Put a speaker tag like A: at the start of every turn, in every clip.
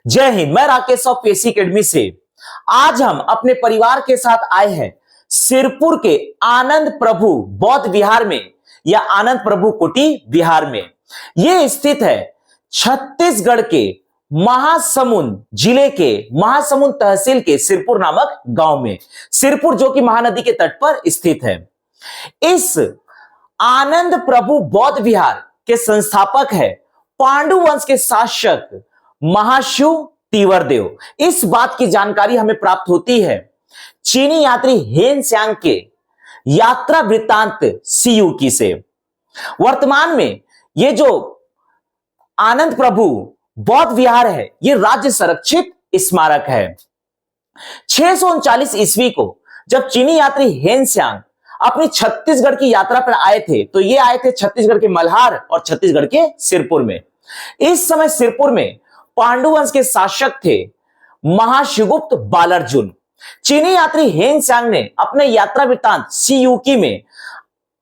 A: जय हिंद। मैं Rakesh of PSC academy से आज हम अपने परिवार के साथ आए हैं सिरपुर के आनंद प्रभु बौद्ध विहार में या आनंद प्रभु कुटी विहार में। यह स्थित है छत्तीसगढ़ के महासमुंद जिले के महासमुंद तहसील के सिरपुर नामक गांव में। सिरपुर जो कि महानदी के तट पर स्थित है। इस आनंद प्रभु बौद्ध विहार के संस्थापक है पांडु वंश के शासक महाशिव तीवरदेव। इस बात की जानकारी हमें प्राप्त होती है चीनी यात्री हेन त्सांग के यात्रा वृत्तांत सीयूकी से। वर्तमान में ये जो आनंद प्रभु बौद्ध विहार है ये राज्य संरक्षित स्मारक है। 639 ईस्वी को जब चीनी यात्री हेन त्सांग अपनी छत्तीसगढ़ की यात्रा पर आए थे तो ये आए थे छत्तीसगढ़ के मल्हार और छत्तीसगढ़ के सिरपुर में। इस समय सिरपुर में पांडु वंश के शासक थे महाशिवगुप्त बालार्जुन। चीनी यात्री हेन त्सांग ने अपने यात्रा वृत्तांत सीयूकी में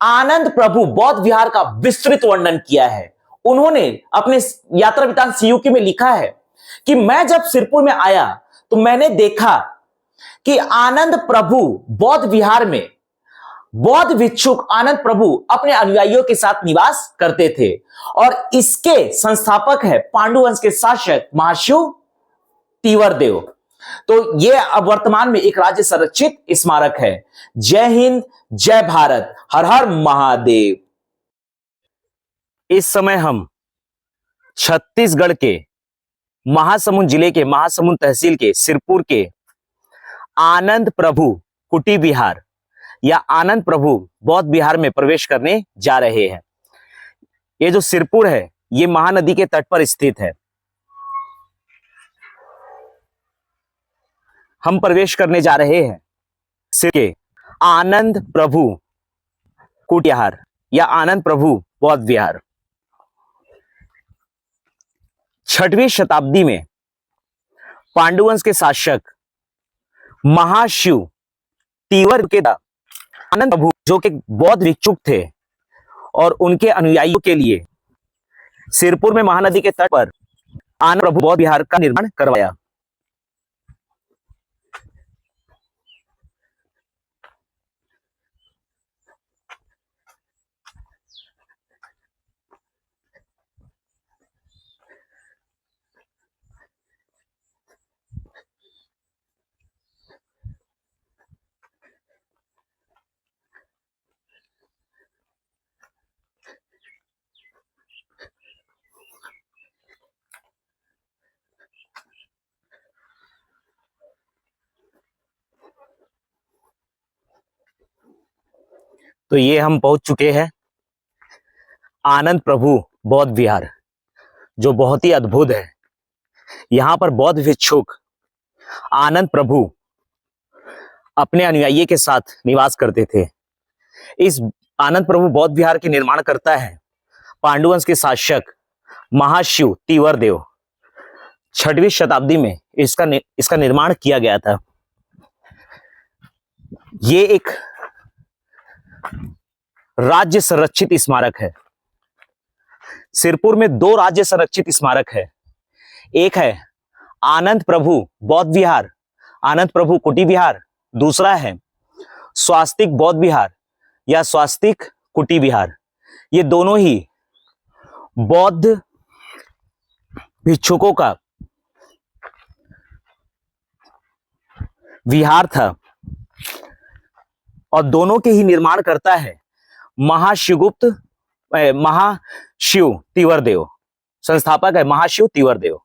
A: आनंद प्रभु बौद्ध विहार का विस्तृत वर्णन किया है। उन्होंने अपने यात्रा वृत्तांत सीयूकी में लिखा है कि मैं जब सिरपुर में आया तो मैंने देखा कि आनंद प्रभु बौद्ध विहार में बौद्ध भिक्षुक आनंद प्रभु अपने अनुयायियों के साथ निवास करते थे और इसके संस्थापक है पांडु वंश के शासक महाशिव तीवरदेव। तो यह अब वर्तमान में एक राज्य संरक्षित स्मारक है। जय हिंद, जय भारत, हर हर महादेव। इस समय हम छत्तीसगढ़ के महासमुंद जिले के महासमुंद तहसील के सिरपुर के आनंद प्रभु कुटी विहार या आनंद प्रभु बौद्ध विहार में प्रवेश करने जा रहे हैं। ये जो सिरपुर है ये महानदी के तट पर स्थित है। हम प्रवेश करने जा रहे हैं सिर के आनंद प्रभु कुटी विहार या आनंद प्रभु बौद्ध विहार। 6वीं शताब्दी में पांडुवंश के शासक महाशिव तीवर के आनंद प्रभु जो कि बौद्ध भिक्षुक थे और उनके अनुयायियों के लिए सिरपुर में महानदी के तट पर आनंद प्रभु बौद्ध विहार का निर्माण करवाया। तो ये हम पहुंच चुके हैं आनंद प्रभु बौद्ध विहार जो बहुत ही अद्भुत है। यहां पर बौद्ध भिक्षुक आनंद प्रभु अपने अनुयायी के साथ निवास करते थे। इस आनंद प्रभु बौद्ध विहार के निर्माण करता है पांडुवंश के शासक महाशिव तीवरदेव। 6वीं शताब्दी में इसका निर्माण किया गया था। ये एक राज्य संरक्षित स्मारक है। सिरपुर में 2 राज्य संरक्षित स्मारक है। एक है आनंद प्रभु बौद्ध विहार आनंद प्रभु कुटी विहार, दूसरा है स्वास्तिक बौद्ध विहार या स्वास्तिक कुटी विहार। ये दोनों ही बौद्ध भिक्षुकों का विहार था और दोनों के ही निर्माण करता है महाशिव तीवरदेव। संस्थापक है महाशिव तीवरदेव।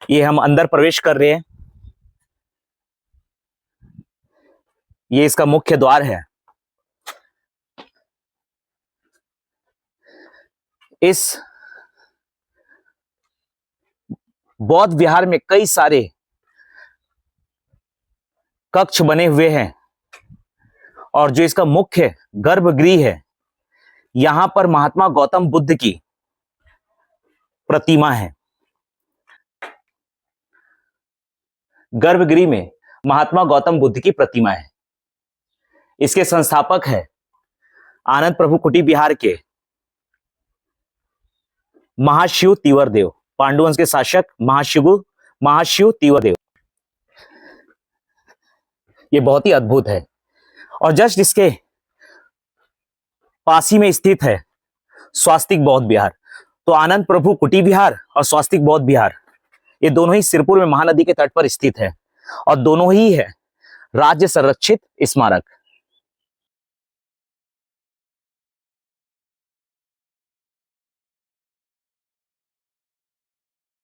A: ये हम अंदर प्रवेश कर रहे हैं। ये इसका मुख्य द्वार है। इस बौद्ध विहार में कई सारे कक्ष बने हुए हैं और जो इसका मुख्य गर्भगृह है यहां पर महात्मा गौतम बुद्ध की प्रतिमा है। गर्भगृह में महात्मा गौतम बुद्ध की प्रतिमा है। इसके संस्थापक है आनंद प्रभु कुटी विहार के महाशिव तीवरदेव, पांडुवंश के शासक महाशिव तीवरदेव। ये बहुत ही अद्भुत है। और जस्ट इसके पास ही में स्थित है स्वास्तिक बौद्ध विहार। तो आनंद प्रभु कुटी विहार और स्वास्तिक बौद्ध विहार, ये दोनों ही सिरपुर में महानदी के तट पर स्थित है और दोनों ही है राज्य संरक्षित स्मारक।